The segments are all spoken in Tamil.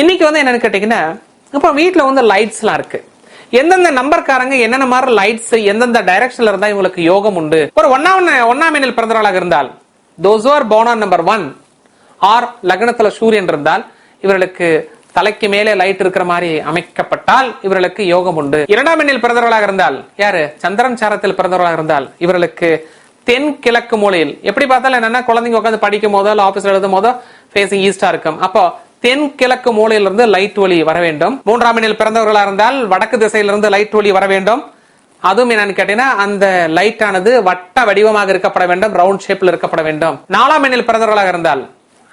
இன்னைக்கு வந்து என்னன்னு கேட்டீங்கன்னா, இப்ப வீட்டுல வந்து லைட்ஸ் எல்லாம் இருக்கு. எந்தெந்த நம்பர்காரங்க என்னென்ன மாதிரி லைட்ஸ் எந்தெந்த டைரக்ஷன்ல இருந்தா இவங்களுக்கு யோகம் உண்டு. ஒரு ஒன்னாம் எண்ணில் பிறந்தவர்களாக இருந்தால், those who are born on number 1 R லக்னத்துல சூரியன் இருந்தால் இவர்களுக்கு தலைக்கு மேலே லைட் இருக்கிற மாதிரி அமைக்கப்பட்டால் இவர்களுக்கு யோகம் உண்டு. இரண்டாம் எண்ணில் பிறந்தவர்களாக இருந்தால், யாரு சந்திரன் சாரத்தில் பிறந்தவர்களாக இருந்தால் இவர்களுக்கு தென் கிழக்கு மூலையில், எப்படி பார்த்தாலும் என்னன்னா குழந்தைங்க உட்காந்து படிக்கும் போதோ ஆபீஸ்ல எழுதும் போதோ ஃபேசிங் ஈஸ்டா இருக்கும். அப்போ தென் கிழக்கு மூலையிலிருந்து லைட் ஒளி வர வேண்டும். மூன்றாம் எண்ணில் பிறந்தவர்களாக இருந்தால் வடக்கு திசையிலிருந்து லைட் ஒளி வர வேண்டும். அதுவும் என்னன்னு கேட்டீங்கன்னா அந்த லைட் ஆனது வட்ட வடிவமாக இருக்கப்பட வேண்டும், ரவுண்ட் ஷேப்ல இருக்கப்பட வேண்டும். நாலாம் எண்ணில் பிறந்தவர்களாக இருந்தால்,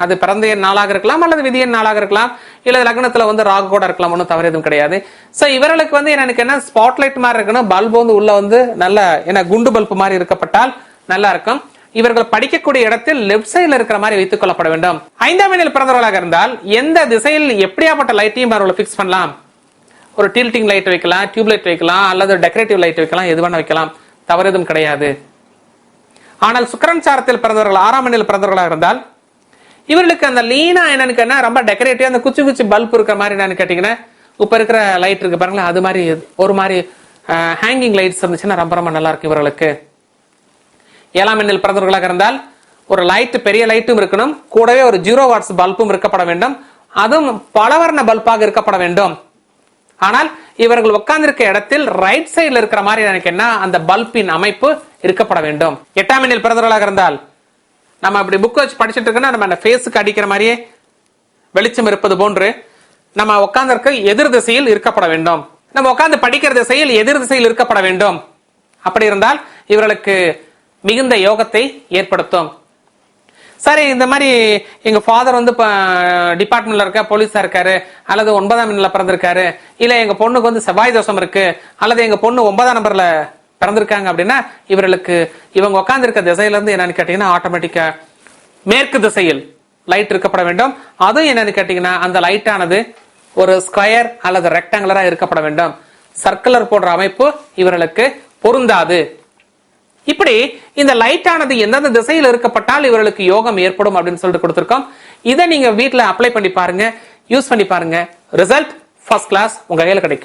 அது பிறந்த எண் நாளாக இருக்கலாம் அல்லது விதி எண் நாளாக இருக்கலாம், இல்ல லக்னத்துல வந்து ராகு கூட இருக்கலாம், ஒன்றும் தவறு எதுவும் கிடையாது. சோ இவர்களுக்கு வந்து எனக்கு என்ன ஸ்பாட்லைட் மாதிரி இருக்கணும், பல்பு வந்து உள்ள வந்து நல்ல என்ன குண்டு பல்பு மாதிரி இருக்கப்பட்டால் நல்லா இருக்கும். இவர்கள் படிக்கக்கூடிய இடத்தில் லெப்ட் சைடுல இருக்கிற மாதிரி வைத்துக் கொள்ளப்பட வேண்டும். ஐந்தாம் எண்ணில் பிறந்தவர்களாக இருந்தால் எந்த திசையில் எப்படியாப்பட்ட லைட்டையும் அவர்களை பிக்ஸ் பண்ணலாம். ஒரு டில்டிங் லைட் வைக்கலாம், டியூப் லைட் வைக்கலாம், அல்லது டெக்கரேட்டிவ் லைட் வைக்கலாம், எது வேணா வைக்கலாம், தவறு எதுவும் கிடையாது. ஆனால் சுக்கிரன் சாரத்தில் பிறந்தவர்கள் ஆறாம் எண்ணில் பிறந்தவர்களாக இருந்தால் இவர்களுக்கு அந்த லீனா என்னன்னு ரொம்ப டெக்கரேட்டிவ், அந்த குச்சி குச்சி பல்ப் இருக்கிற மாதிரி என்னன்னு கேட்டீங்கன்னா, இப்ப இருக்கிற லைட் இருக்கு பாருங்களேன், அது மாதிரி ஒரு மாதிரி ஹேங்கிங் லைட்ஸ் இருந்துச்சுன்னா ரொம்ப ரொம்ப நல்லா இருக்கும் இவர்களுக்கு. ஏழாம் எண்ணில் பிறந்தவர்களாக இருந்தால் ஒரு லைட் பெரிய லைட்டும் இருக்கணும், கூடவே ஒரு 0 வாட்ஸ் பல்பும் இருக்கப்பட வேண்டும், அதுவும் பலவர்ண பல்பாக இருக்கப்பட வேண்டும். ஆனால் இவர்கள் உட்கார்ந்திருக்க இடத்தில் ரைட் சைடுல இருக்கிற மாதிரி எனக்கு என்ன அந்த பல்பின் அமைப்பு இருக்கப்பட வேண்டும். எட்டாம் எண்ணில் பிறந்தவர்களாக இருந்தால் நம்ம அப்படி புக் வச்சு படிச்சுட்டு இருக்கோம்னா நம்ம ஃபேஸுக்கு அடிக்கிற மாதிரியே வெளிச்சம் இருப்பது போன்று நம்ம உட்கார்ந்திருக்க எதிர் திசையில் இருக்கப்பட வேண்டும். நம்ம உட்கார்ந்து படிக்கிற திசையில் எதிர் திசையில் இருக்கப்பட வேண்டும். அப்படி இருந்தால் இவர்களுக்கு மிகுந்த யோகத்தை ஏற்படுத்தும். சரி, இந்த மாதிரி எங்க ஃபாதர் வந்து டிபார்ட்மெண்ட்ல இருக்க போலீஸா இருக்காரு, அல்லது 9ஆம் எண்ணில் பிறந்திருக்காரு, இல்ல எங்க பொண்ணுக்கு வந்து செவ்வாய் தோஷம் இருக்கு, அல்லது எங்க பொண்ணு 9ஆம் நம்பர்ல பிறந்திருக்காங்க அப்படின்னா இவர்களுக்கு இவங்க உட்கார்ந்து இருக்க திசையில இருந்து என்னன்னு கேட்டீங்கன்னா ஆட்டோமேட்டிக்கா மேற்கு திசையில் லைட் இருக்கப்பட வேண்டும். அதுவும் என்னன்னு கேட்டீங்கன்னா அந்த லைட் ஆனது ஒரு ஸ்கொயர் அல்லது ரெக்டாங்குலரா இருக்கப்பட வேண்டும். சர்க்குலர் போன்ற அமைப்பு இவர்களுக்கு பொருந்தாது. இப்படி இந்த லைட் ஆனது எந்தெந்த திசையில் இருக்கப்பட்டால் இவர்களுக்கு யோகம் ஏற்படும் அப்படின்னு சொல்லிட்டு கொடுத்திருக்கோம். இதை நீங்க வீட்டுல அப்ளை பண்ணி பாருங்க, யூஸ் பண்ணி பாருங்க. ரிசல்ட் ஃபர்ஸ்ட் கிளாஸ் உங்க கையில கிடைக்கும்.